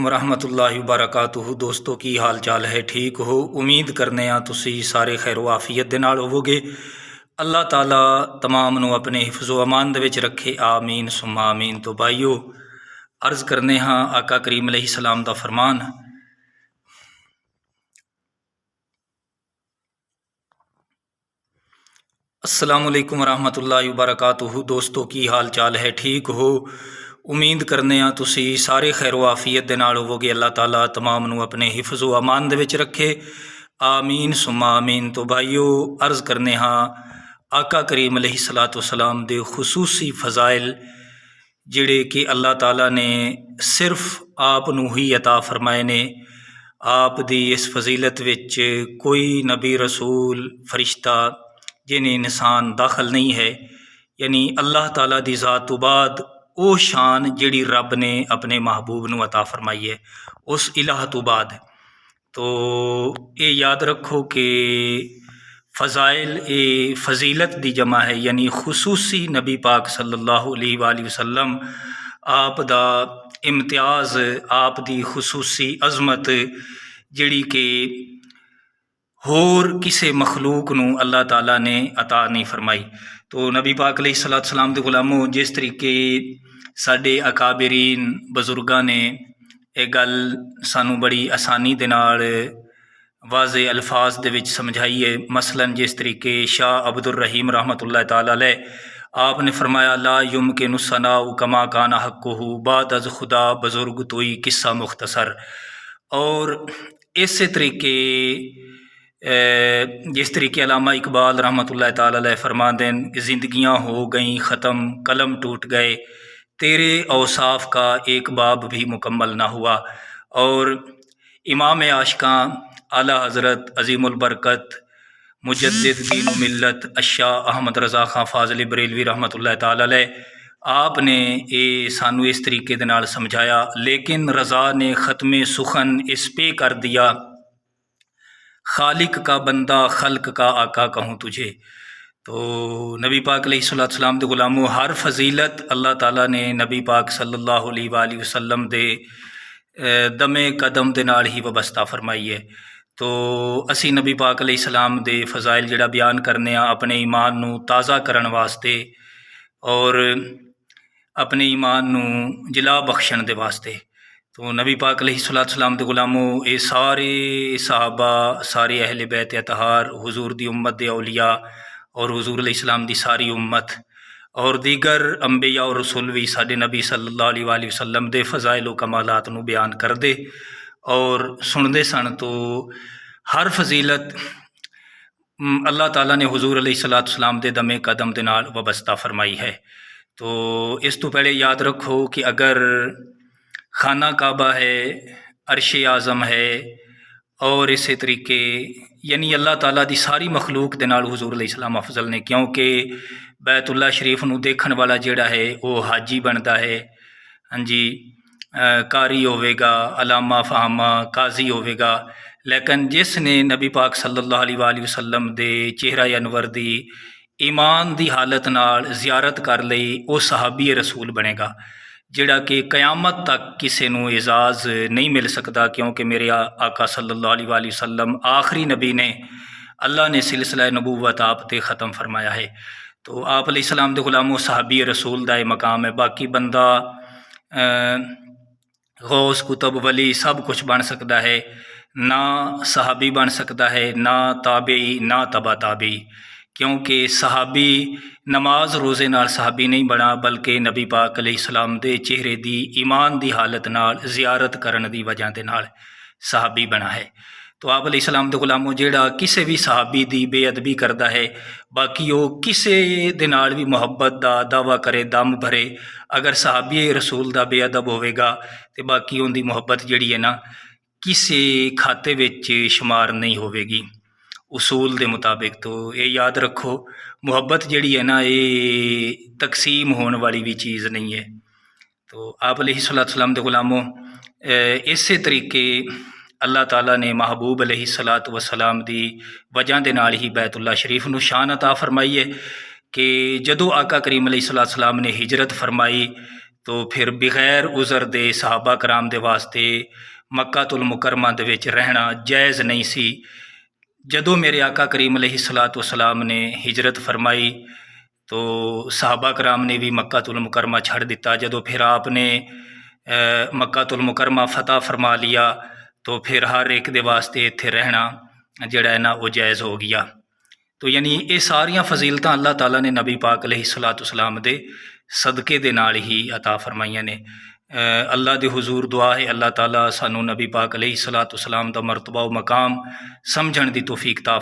वरहमतुल्लाहि वबरकातुहू। दोस्तों की हाल चाल है, ठीक हो? उम्मीद करने तुसी सारे खैर आफियत दे नाल होवोगे। अल्लाह ताला तमाम नू अपने हिफ्ज़ो अमान दे विच रखे, आमीन सुम्मा आमीन। तो भाईओ, अर्ज़ करने हाँ आका करीम अलैहिस्सलाम दा फरमान, अस्सलामु अलैकुम वरहमतुल्लाहि वबरकातुहू। दोस्तों की हाल चाल है, ठीक हो? उम्मीद करने तुसी सारे खैर आफियत दे नाल होवोगे। अल्लाह ताला तमाम नू अपने हिफ्ज़ो अमान दे विच रखे, आमीन सुम्मा आमीन। तो भाईओ, अर्ज़ करने हाँ आका करीम अलैहिस्सलातु वस्सलाम दे खुसूसी फ़ज़ाइल जिहड़े कि अल्लाह ताला ने सिर्फ आप नू ही अता फरमाए ने। आप दी इस फजीलत विच कोई नबी रसूल फरिश्ता जिन्हें इंसान दाखिल नहीं है, यानी अल्लाह ताला दी ज़ात तो बाद वो शान जिहड़ी रब ने अपने महबूब नू अता फरमाई है उस इलाह तो बाद। तो ये याद रखो कि फ़ज़ाइल ए फजीलत दी जमा है, यानी खुसूसी नबी पाक सल्लल्लाहु अलैहि वसल्लम आप दा इम्तियाज़, आप दी खुसूसी अज़मत जिहड़ी कि होर किसी मखलूक नू अल्लाह ताला ने अता नहीं फरमाई। तो नबी पाक अलैहिस्सलातु वस्सलाम दे गुलामों, जिस तरीके साडे अकाबिरीन बजुर्गां ने ये गल सानू बड़ी आसानी दे नाल वाज़े अल्फाज दे विच समझाई है। मसलन जिस तरीके शाह अब्दुर रहीम रहमतुल्लाह ताला अलैह, आपने फरमाया ला युमकिनु सनाउ कमा काना हक़्क़ुहु बाद अज़ खुदा बुजुर्ग तोई किस्सा मुख्तसर। और इसी तरीके जिस तरीके अल्लामा इकबाल रहमतुल्लाह ताला अलैह फरमाते हैं, ज़िंदगियाँ हो गईं ख़त्म कलम टूट गए, तेरे औसाफ का एक बाब भी मुकम्मल ना हुआ। और इमाम आशिकां आला हज़रत अज़ीमुल बरकत मुजद्दिद दीन मिल्लत अशाह अहमद रज़ा खां फाज़िल बरेलवी रहमतुल्लाह ताला अलैह, आपने ये सानू इस तरीके दे नाल समझाया, लेकिन रज़ा ने ख़त्म सुखन इस पे कर दिया, खालिक का बंदा खल्क का आका कहूँ तुझे। तो नबी पाक अलैहिस्सलातु वस्सलाम दे गुलामों, हर फजीलत अल्लाह ताला ने नबी पाक सल्लल्लाहु अलैहि वसल्लम दे दमे कदम दे नाल ही वबस्ता फरमाई है। तो असी नबी पाक अलैहिस्सलाम दे फज़ाइल जिहड़ा बयान करने अपने ईमान नू ताज़ा करन वास्ते और अपने ईमान नू जिला बख्शण दे वास्ते। तो नबी पाक अलैहिस्सलातु वस्सलाम दे गुलामों, ये सारे सहाबा, सारे अहले बैत अतहार, हुजूर दी उम्मत दे औलिया और हुजूर अलैहिस्सलाम दी सारी उम्मत और दीगर अंबिया और रसूल भी साडे नबी सल्लल्लाहु अलैहि वसल्लम दे फ़ज़ाइल व कमालात नू बयान करदे और सुनदे सन। तो हर फजीलत अल्लाह ताला ने हुजूर अलैहिस्सलातु वस्सलाम दे दमे कदम दे नाल वबस्ता फरमाई है। तो इस तो पहले याद रखो कि अगर खाना काबा है, अर्श आज़म है और इसी तरीके यानी अल्लाह ताला दी सारी मखलूक दे नाल हुजूर अलैहिस्सलाम अफजल ने, क्योंकि बैतुल्ला शरीफ नू देखण वाला जिहड़ा है वो हाजी बनता है। हाँ जी, कारी होवेगा, अलामा फहामा काजी होवेगा, लेकिन जिसने नबी पाक सल्लल्लाहु अलैहि वसल्लम दे चेहरा अनवर दी ईमान दी हालत नाल ज़ियारत कर लई, वो सहाबी रसूल बनेगा, जिहड़ा कि क़यामत तक किसी नू एजाज़ नहीं मिल सकता, क्योंकि मेरे आका सल्लल्लाहु अलैहि वसल्लम आखिरी नबी ने, अल्लाह ने सिलसिला नबूवत आप ते ख़त्म फरमाया है। तो आप अलैहिस्सलाम दे गुलामों, सहाबी रसूल दा मकाम है। बाकी बंदा गौस कुतुब वली सब कुछ बन सकता है, ना सहाबी बन सकता है, ना ताबई, ना तबा ताबई, क्योंकि सहाबी नमाज रोज़े नाल सहाबी नहीं बना, बल्कि नबी पाक अलैहिस्सलाम दे चेहरे दी ईमान दी हालत नाल ज़ियारत करन दी वजह दे नाल सहाबी बना है। तो आप अलैहिस्सलाम दे गुलामों, जिहड़ा किसी भी सहाबी दी बेअदबी करता है, बाकी वो किसी दे नाल भी मुहब्बत दा दावा करे, दम भरे, अगर सहाबी रसूल दा बेअदब होवेगा तो बाकी उनकी मुहब्बत जिहड़ी है ना किसी खाते विच शुमार नहीं होवेगी उसूल दे मुताबिक। तो ये याद रखो, मुहब्बत जिहड़ी है ना ये तकसीम होने वाली भी चीज़ नहीं है। तो आप अलैहिस्सलातु वस्सलाम दे गुलामों, इसे तरीके अल्लाह ताला ने महबूब अलैहिस्सलातु वस्सलाम दी वजह दे नाल ही बैतुल्ला शरीफ नू शान अता फरमाई है कि जदों आका करीम अलैहिस्सलातु वस्सलाम ने हिजरत फरमाई تو پھر بغیر عذر دے صحابہ کرام دے واسطے مکہ المکرمہ دے وچ رہنا جائز نہیں سی۔ جدوں میرے آقا کریم علیہ الصلاۃ والسلام نے ہجرت فرمائی تو صحابہ کرام نے بھی مکہ المکرمہ چھڑ دیتا۔ جدوں پھر آپ نے مکہ المکرمہ فتح فرما لیا تو پھر ہر ایک دے واسطے اتھے رہنا جڑا ہے نا وہ جائز ہو گیا۔ تو یعنی یہ ساریاں فضیلتاں اللہ تعالیٰ نے نبی پاک علیہ الصلاۃ والسلام دے صدقے دے نال ہی عطا فرمائیاں نے۔ اللہ دے حضور دعا ہے اللہ تعالیٰ سانو نبی پاک علیہ الصلاۃ والسلام دا مرتبہ و مقام سمجھن دی توفیق عطا